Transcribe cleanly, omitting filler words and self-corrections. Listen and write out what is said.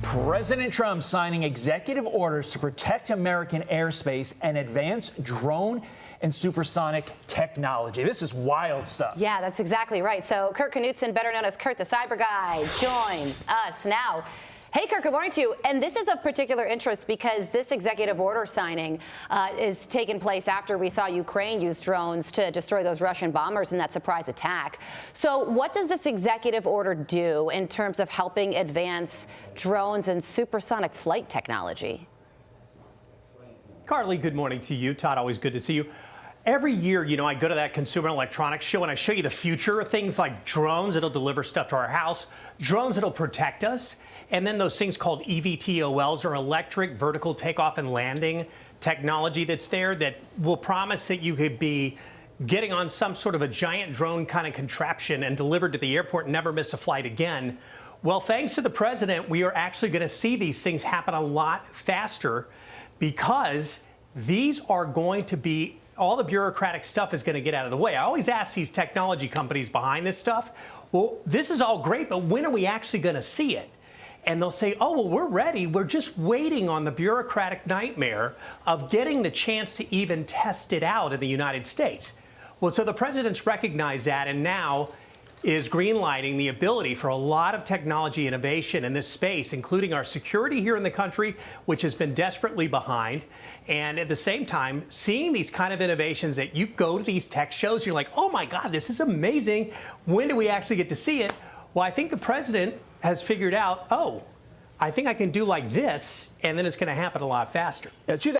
President Trump signing executive orders to protect American airspace and advance drone and supersonic technology. This is wild stuff. Yeah, that's exactly right. So Kurt Knutsson, better known as Kurt the Cyber Guy, joins us now. Hey, Kurt, good morning to you. And this is of particular interest because this executive order signing is taking place after we saw Ukraine use drones to destroy those Russian bombers in that surprise attack. So what does this executive order do in terms of helping advance drones and supersonic flight technology? Carly, good morning to you. Todd, always good to see you. Every year, I go to that Consumer Electronics Show and I show you the future of things like drones that'll deliver stuff to our house, drones that'll protect us, and then those things called eVTOLs, or electric vertical takeoff and landing technology that's there that will promise that you could be getting on some sort of a giant drone kind of contraption and delivered to the airport and never miss a flight again. Well, thanks to the president, we are actually going to see these things happen a lot faster because these are going to be, all the bureaucratic stuff is going to get out of the way. I always ask these technology companies behind this stuff, well, this is all great, but when are we actually going to see it? And they'll say, oh, well, we're ready. We're just waiting on the bureaucratic nightmare of getting the chance to even test it out in the United States. Well, so the president's recognized that and now is greenlighting the ability for a lot of technology innovation in this space, including our security here in the country, which has been desperately behind. And at the same time, seeing these kind of innovations that you go to these tech shows, you're like, oh my God, this is amazing. When do we actually get to see it? Well, I think the president has figured out, oh, I think I can do like this, and then it's going to happen a lot faster.